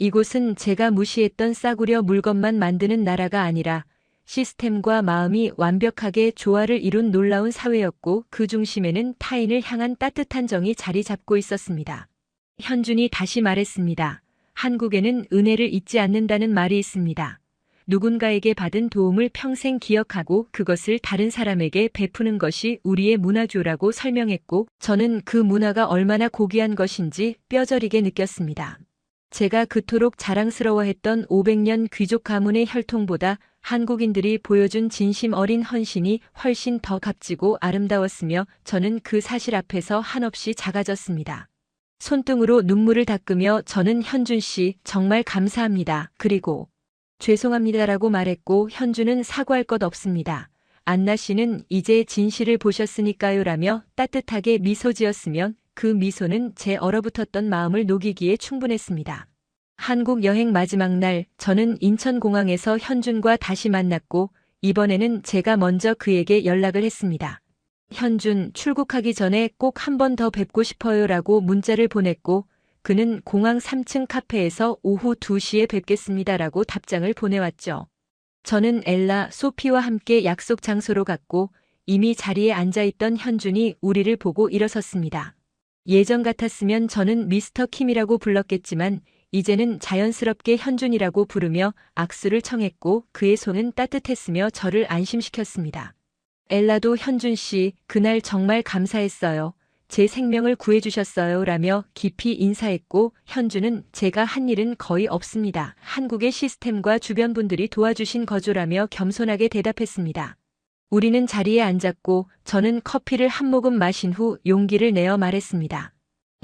이곳은 제가 무시했던 싸구려 물건만 만드는 나라가 아니라 시스템과 마음이 완벽하게 조화를 이룬 놀라운 사회였고 그 중심에는 타인을 향한 따뜻한 정이 자리 잡고 있었습니다. 현준이 다시 말했습니다. 한국에는 은혜를 잊지 않는다는 말이 있습니다. 누군가에게 받은 도움을 평생 기억하고 그것을 다른 사람에게 베푸는 것이 우리의 문화교라고 설명했고 저는 그 문화가 얼마나 고귀한 것인지 뼈저리게 느꼈습니다. 제가 그토록 자랑스러워했던 500년 귀족 가문의 혈통보다 한국인들이 보여준 진심 어린 헌신이 훨씬 더 값지고 아름다웠으며 저는 그 사실 앞에서 한없이 작아졌습니다. 손등으로 눈물을 닦으며 저는 현준 씨 정말 감사합니다. 그리고 죄송합니다라고 말했고 현준은 사과할 것 없습니다. 안나 씨는 이제 진실을 보셨으니까요 라며 따뜻하게 미소 지었으면 그 미소는 제 얼어붙었던 마음을 녹이기에 충분했습니다. 한국 여행 마지막 날 저는 인천공항에서 현준과 다시 만났고 이번에는 제가 먼저 그에게 연락을 했습니다. 현준, 출국하기 전에 꼭 한 번 더 뵙고 싶어요 라고 문자를 보냈고 그는 공항 3층 카페에서 오후 2시에 뵙겠습니다 라고 답장을 보내왔죠. 저는 엘라, 소피와 함께 약속 장소로 갔고 이미 자리에 앉아있던 현준이 우리를 보고 일어섰습니다. 예전 같았으면 저는 미스터 킴이라고 불렀겠지만 이제는 자연스럽게 현준이라고 부르며 악수를 청했고 그의 손은 따뜻했으며 저를 안심시켰습니다. 엘라도 현준 씨, 그날 정말 감사했어요. 제 생명을 구해주셨어요 라며 깊이 인사했고 현준은 제가 한 일은 거의 없습니다. 한국의 시스템과 주변 분들이 도와주신 거죠라며 겸손하게 대답했습니다. 우리는 자리에 앉았고 저는 커피를 한 모금 마신 후 용기를 내어 말했습니다.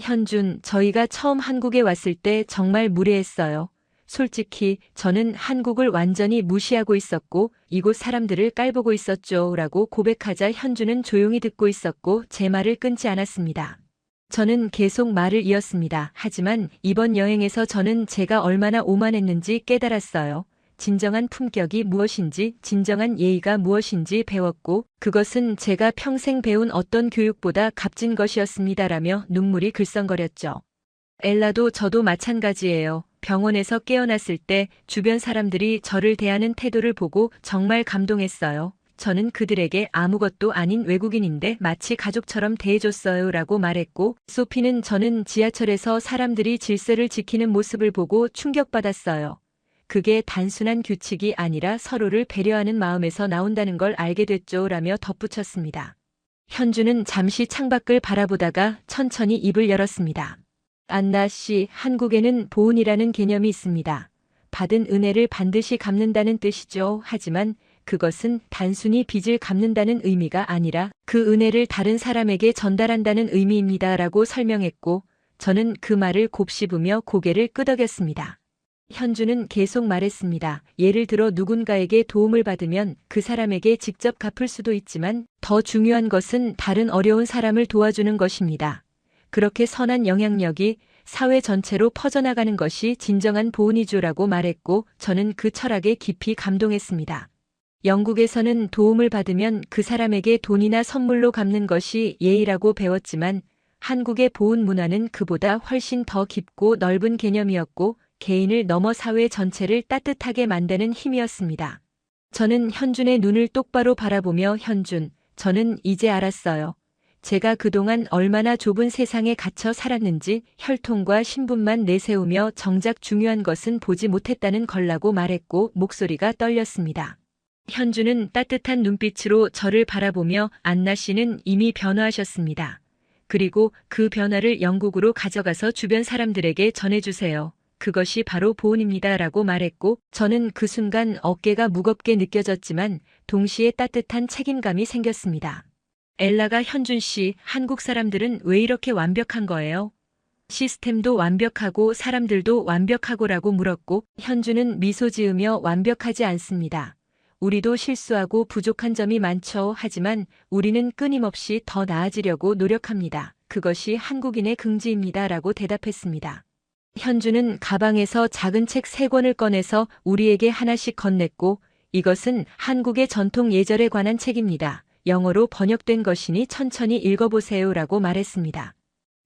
현준, 저희가 처음 한국에 왔을 때 정말 무례했어요. 솔직히 저는 한국을 완전히 무시하고 있었고 이곳 사람들을 깔보고 있었죠 라고 고백하자 현준은 조용히 듣고 있었고 제 말을 끊지 않았습니다. 저는 계속 말을 이었습니다. 하지만 이번 여행에서 저는 제가 얼마나 오만했는지 깨달았어요. 진정한 품격이 무엇인지, 진정한 예의가 무엇인지 배웠고 그것은 제가 평생 배운 어떤 교육보다 값진 것이었습니다라며 눈물이 글썽거렸죠. 엘라도 저도 마찬가지예요. 병원에서 깨어났을 때 주변 사람들이 저를 대하는 태도를 보고 정말 감동했어요. 저는 그들에게 아무것도 아닌 외국인인데 마치 가족처럼 대해줬어요 라고 말했고 소피는 저는 지하철에서 사람들이 질서를 지키는 모습을 보고 충격받았어요. 그게 단순한 규칙이 아니라 서로를 배려하는 마음에서 나온다는 걸 알게 됐죠 라며 덧붙였습니다. 현주는 잠시 창밖을 바라보다가 천천히 입을 열었습니다. 안나 씨, 한국에는 보은이라는 개념이 있습니다. 받은 은혜를 반드시 갚는다는 뜻이죠. 하지만 그것은 단순히 빚을 갚는다는 의미가 아니라 그 은혜를 다른 사람에게 전달한다는 의미입니다. 라고 설명했고 저는 그 말을 곱씹으며 고개를 끄덕였습니다. 현주는 계속 말했습니다. 예를 들어 누군가에게 도움을 받으면 그 사람에게 직접 갚을 수도 있지만 더 중요한 것은 다른 어려운 사람을 도와주는 것입니다. 그렇게 선한 영향력이 사회 전체로 퍼져나가는 것이 진정한 보은이죠라고 말했고 저는 그 철학에 깊이 감동했습니다. 영국에서는 도움을 받으면 그 사람에게 돈이나 선물로 갚는 것이 예의라고 배웠지만 한국의 보은 문화는 그보다 훨씬 더 깊고 넓은 개념이었고 개인을 넘어 사회 전체를 따뜻하게 만드는 힘이었습니다. 저는 현준의 눈을 똑바로 바라보며 현준, 저는 이제 알았어요. 제가 그동안 얼마나 좁은 세상에 갇혀 살았는지 혈통과 신분만 내세우며 정작 중요한 것은 보지 못했다는 걸라고 말했고 목소리가 떨렸습니다. 현주는 따뜻한 눈빛으로 저를 바라보며 안나 씨는 이미 변화하셨습니다. 그리고 그 변화를 영국으로 가져가서 주변 사람들에게 전해주세요. 그것이 바로 보은입니다. 라고 말했고 저는 그 순간 어깨가 무겁게 느껴졌지만 동시에 따뜻한 책임감이 생겼습니다. 엘라가 현준 씨, 한국 사람들은 왜 이렇게 완벽한 거예요? 시스템도 완벽하고 사람들도 완벽하고라고 물었고 현준은 미소 지으며 완벽하지 않습니다. 우리도 실수하고 부족한 점이 많죠. 하지만 우리는 끊임없이 더 나아지려고 노력합니다. 그것이 한국인의 긍지입니다. 라고 대답했습니다. 현주는 가방에서 작은 책 3권을 꺼내서 우리에게 하나씩 건넸고 이것은 한국의 전통 예절에 관한 책입니다. 영어로 번역된 것이니 천천히 읽어보세요 라고 말했습니다.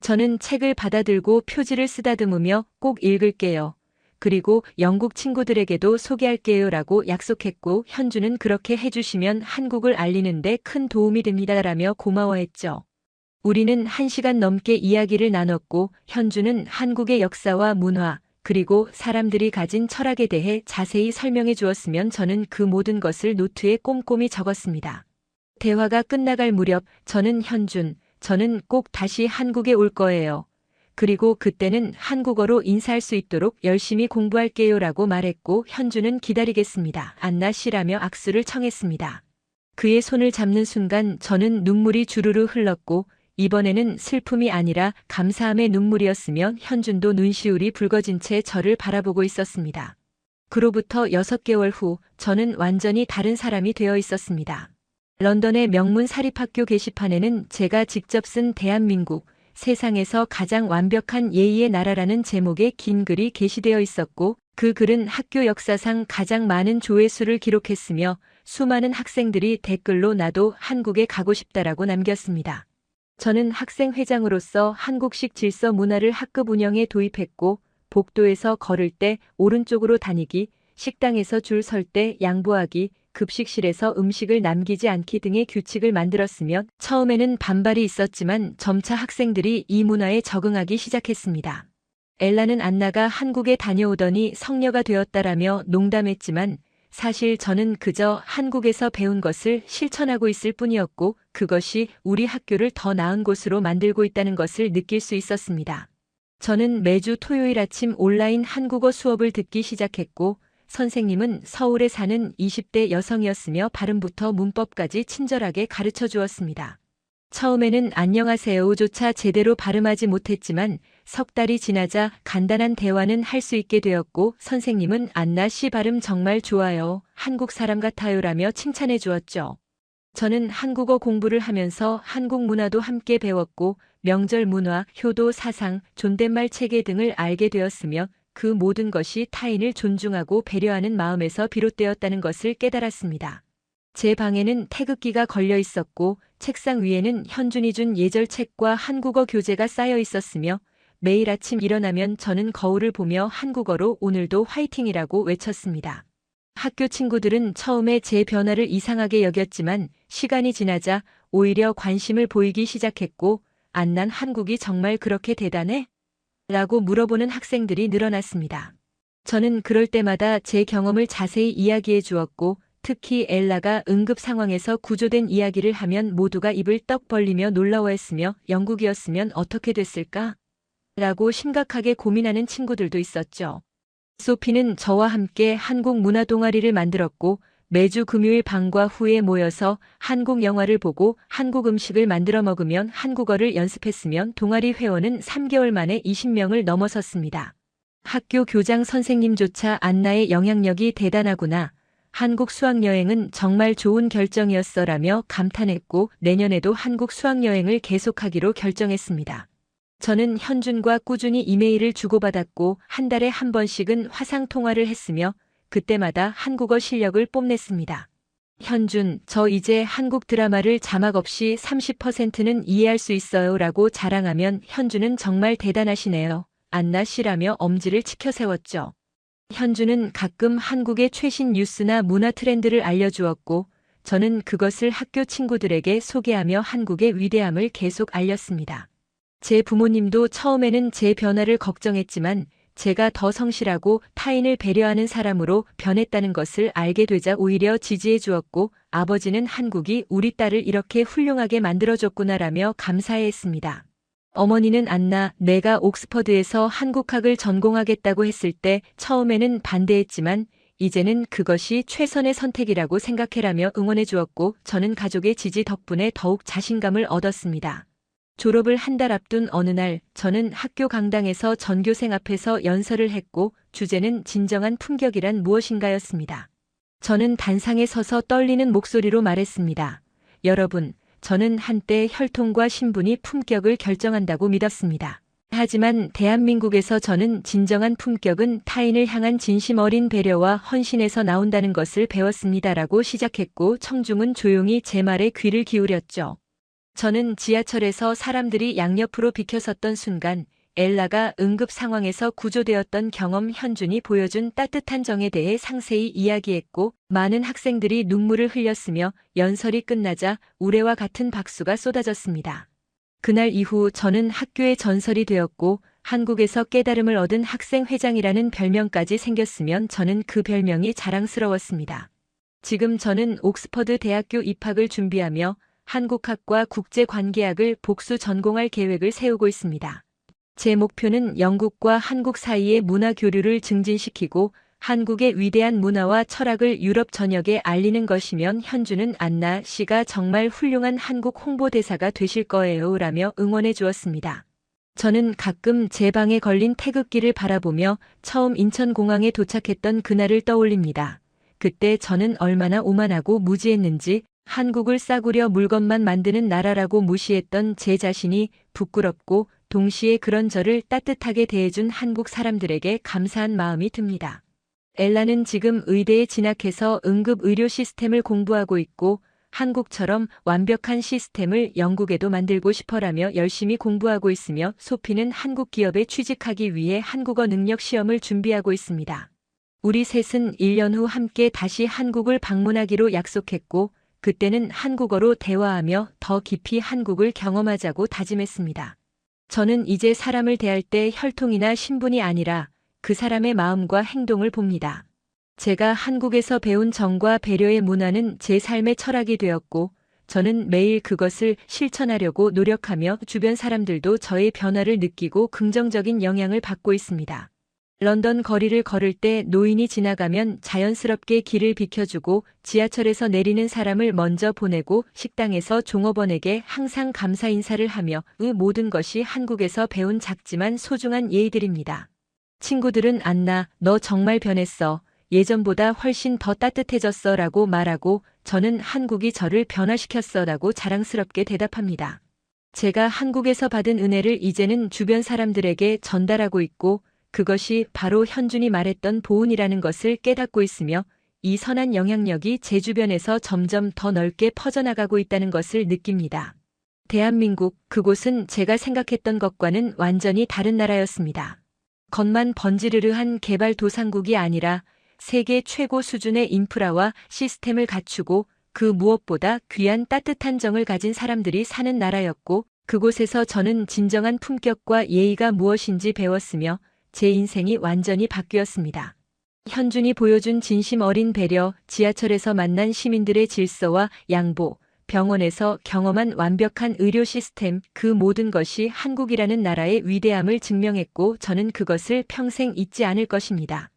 저는 책을 받아들고 표지를 쓰다듬으며 꼭 읽을게요. 그리고 영국 친구들에게도 소개할게요라고 약속했고 현주는 그렇게 해주시면 한국을 알리는데 큰 도움이 됩니다라며 고마워했죠. 우리는 1시간 넘게 이야기를 나눴고 현주는 한국의 역사와 문화, 그리고 사람들이 가진 철학에 대해 자세히 설명해 주었으면 저는 그 모든 것을 노트에 꼼꼼히 적었습니다. 대화가 끝나갈 무렵 저는 저는 꼭 다시 한국에 올 거예요. 그리고 그때는 한국어로 인사할 수 있도록 열심히 공부할게요라고 말했고 현주는 기다리겠습니다. 안나 씨라며 악수를 청했습니다. 그의 손을 잡는 순간 저는 눈물이 주르르 흘렀고 이번에는 슬픔이 아니라 감사함의 눈물이었으며 현준도 눈시울이 붉어진 채 저를 바라보고 있었습니다. 그로부터 6개월 후 저는 완전히 다른 사람이 되어 있었습니다. 런던의 명문 사립학교 게시판에는 제가 직접 쓴 대한민국, 세상에서 가장 완벽한 예의의 나라라는 제목의 긴 글이 게시되어 있었고 그 글은 학교 역사상 가장 많은 조회수를 기록했으며 수많은 학생들이 댓글로 나도 한국에 가고 싶다라고 남겼습니다. 저는 학생회장으로서 한국식 질서 문화를 학급 운영에 도입했고 복도에서 걸을 때 오른쪽으로 다니기, 식당에서 줄 설 때 양보하기, 급식실에서 음식을 남기지 않기 등의 규칙을 만들었으며 처음에는 반발이 있었지만 점차 학생들이 이 문화에 적응하기 시작했습니다. 엘라는 안나가 한국에 다녀오더니 성녀가 되었다라며 농담했지만 사실 저는 그저 한국에서 배운 것을 실천하고 있을 뿐이었고 그것이 우리 학교를 더 나은 곳으로 만들고 있다는 것을 느낄 수 있었습니다. 저는 매주 토요일 아침 온라인 한국어 수업을 듣기 시작했고 선생님은 서울에 사는 20대 여성이었으며 발음부터 문법까지 친절하게 가르쳐 주었습니다. 처음에는 안녕하세요조차 제대로 발음하지 못했지만 석 달이 지나자 간단한 대화는 할 수 있게 되었고 선생님은 안나 씨 발음 정말 좋아요. 한국 사람 같아요라며 칭찬해 주었죠. 저는 한국어 공부를 하면서 한국 문화도 함께 배웠고 명절 문화, 효도 사상, 존댓말 체계 등을 알게 되었으며 그 모든 것이 타인을 존중하고 배려하는 마음에서 비롯되었다는 것을 깨달았습니다. 제 방에는 태극기가 걸려 있었고 책상 위에는 현준이 준 예절책과 한국어 교재가 쌓여 있었으며 매일 아침 일어나면 저는 거울을 보며 한국어로 오늘도 화이팅이라고 외쳤습니다. 학교 친구들은 처음에 제 변화를 이상하게 여겼지만 시간이 지나자 오히려 관심을 보이기 시작했고 난 한국이 정말 그렇게 대단해? 라고 물어보는 학생들이 늘어났습니다. 저는 그럴 때마다 제 경험을 자세히 이야기해 주었고 특히 엘라가 응급 상황에서 구조된 이야기를 하면 모두가 입을 떡 벌리며 놀라워했으며 영국이었으면 어떻게 됐을까? 라고 심각하게 고민하는 친구들도 있었죠. 소피는 저와 함께 한국 문화 동아리를 만들었고 매주 금요일 방과 후에 모여서 한국 영화를 보고 한국 음식을 만들어 먹으면 한국어를 연습했으면 동아리 회원은 3개월 만에 20명을 넘어섰습니다. 학교 교장 선생님조차 안나의 영향력이 대단하구나. 한국 수학여행은 정말 좋은 결정이었어라며 감탄했고 내년에도 한국 수학여행을 계속하기로 결정했습니다. 저는 현준과 꾸준히 이메일을 주고받았고 한 달에 한 번씩은 화상통화를 했으며 그때마다 한국어 실력을 뽐냈습니다. 현준, 저 이제 한국 드라마를 자막 없이 30%는 이해할 수 있어요 라고 자랑하면 현준은 정말 대단하시네요. 안나 씨라며 엄지를 치켜세웠죠. 현준은 가끔 한국의 최신 뉴스나 문화 트렌드를 알려주었고 저는 그것을 학교 친구들에게 소개하며 한국의 위대함을 계속 알렸습니다. 제 부모님도 처음에는 제 변화를 걱정했지만 제가 더 성실하고 타인을 배려하는 사람으로 변했다는 것을 알게 되자 오히려 지지해 주었고 아버지는 한국이 우리 딸을 이렇게 훌륭하게 만들어줬구나라며 감사해했습니다. 어머니는 안나, 내가 옥스퍼드에서 한국학을 전공하겠다고 했을 때 처음에는 반대했지만 이제는 그것이 최선의 선택이라고 생각해라며 응원해 주었고 저는 가족의 지지 덕분에 더욱 자신감을 얻었습니다. 졸업을 한 달 앞둔 어느 날 저는 학교 강당에서 전교생 앞에서 연설을 했고 주제는 진정한 품격이란 무엇인가였습니다. 저는 단상에 서서 떨리는 목소리로 말했습니다. 여러분, 저는 한때 혈통과 신분이 품격을 결정한다고 믿었습니다. 하지만 대한민국에서 저는 진정한 품격은 타인을 향한 진심 어린 배려와 헌신에서 나온다는 것을 배웠습니다라고 시작했고 청중은 조용히 제 말에 귀를 기울였죠. 저는 지하철에서 사람들이 양옆으로 비켜섰던 순간 엘라가 응급 상황에서 구조되었던 경험, 현준이 보여준 따뜻한 정에 대해 상세히 이야기했고 많은 학생들이 눈물을 흘렸으며 연설이 끝나자 우레와 같은 박수가 쏟아졌습니다. 그날 이후 저는 학교의 전설이 되었고 한국에서 깨달음을 얻은 학생회장이라는 별명까지 생겼으면 저는 그 별명이 자랑스러웠습니다. 지금 저는 옥스퍼드 대학교 입학을 준비하며 한국학과 국제관계학을 복수 전공할 계획을 세우고 있습니다. 제 목표는 영국과 한국 사이의 문화 교류를 증진시키고 한국의 위대한 문화와 철학을 유럽 전역에 알리는 것이면 현주는 안나 씨가 정말 훌륭한 한국 홍보대사가 되실 거예요 라며 응원해 주었습니다. 저는 가끔 제 방에 걸린 태극기를 바라보며 처음 인천공항에 도착했던 그날을 떠올립니다. 그때 저는 얼마나 오만하고 무지했는지 한국을 싸구려 물건만 만드는 나라라고 무시했던 제 자신이 부끄럽고 동시에 그런 저를 따뜻하게 대해준 한국 사람들에게 감사한 마음이 듭니다. 엘라는 지금 의대에 진학해서 응급의료 시스템을 공부하고 있고 한국처럼 완벽한 시스템을 영국에도 만들고 싶어라며 열심히 공부하고 있으며 소피는 한국 기업에 취직하기 위해 한국어 능력 시험을 준비하고 있습니다. 우리 셋은 1년 후 함께 다시 한국을 방문하기로 약속했고 그때는 한국어로 대화하며 더 깊이 한국을 경험하자고 다짐했습니다. 저는 이제 사람을 대할 때 혈통이나 신분이 아니라 그 사람의 마음과 행동을 봅니다. 제가 한국에서 배운 정과 배려의 문화는 제 삶의 철학이 되었고 저는 매일 그것을 실천하려고 노력하며 주변 사람들도 저의 변화를 느끼고 긍정적인 영향을 받고 있습니다. 런던 거리를 걸을 때 노인이 지나가면 자연스럽게 길을 비켜주고 지하철에서 내리는 사람을 먼저 보내고 식당에서 종업원에게 항상 감사 인사를 하며 이 모든 것이 한국에서 배운 작지만 소중한 예의들입니다. 친구들은 안나, 너 정말 변했어. 예전보다 훨씬 더 따뜻해졌어 라고 말하고 저는 한국이 저를 변화시켰어 라고 자랑스럽게 대답합니다. 제가 한국에서 받은 은혜를 이제는 주변 사람들에게 전달하고 있고 그것이 바로 현준이 말했던 보은이라는 것을 깨닫고 있으며 이 선한 영향력이 제 주변에서 점점 더 넓게 퍼져나가고 있다는 것을 느낍니다. 대한민국, 그곳은 제가 생각했던 것과는 완전히 다른 나라였습니다. 겉만 번지르르한 개발도상국이 아니라 세계 최고 수준의 인프라와 시스템을 갖추고 그 무엇보다 귀한 따뜻한 정을 가진 사람들이 사는 나라였고 그곳에서 저는 진정한 품격과 예의가 무엇인지 배웠으며 제 인생이 완전히 바뀌었습니다. 현준이 보여준 진심 어린 배려, 지하철에서 만난 시민들의 질서와 양보, 병원에서 경험한 완벽한 의료 시스템, 그 모든 것이 한국이라는 나라의 위대함을 증명했고 저는 그것을 평생 잊지 않을 것입니다.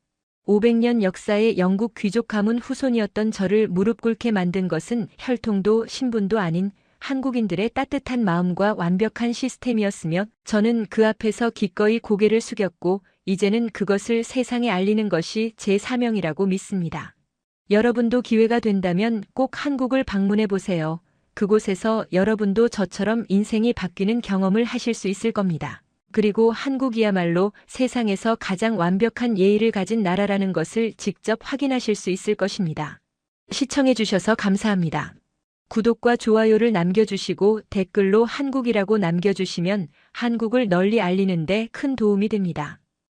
500년 역사의 영국 귀족 가문 후손이었던 저를 무릎 꿇게 만든 것은 혈통도 신분도 아닌 한국인들의 따뜻한 마음과 완벽한 시스템이었으며 저는 그 앞에서 기꺼이 고개를 숙였고 이제는 그것을 세상에 알리는 것이 제 사명이라고 믿습니다. 여러분도 기회가 된다면 꼭 한국을 방문해 보세요. 그곳에서 여러분도 저처럼 인생이 바뀌는 경험을 하실 수 있을 겁니다. 그리고 한국이야말로 세상에서 가장 완벽한 예의를 가진 나라라는 것을 직접 확인하실 수 있을 것입니다. 시청해 주셔서 감사합니다. 구독과 좋아요를 남겨주시고 댓글로 한국이라고 남겨주시면 한국을 널리 알리는 데 큰 도움이 됩니다.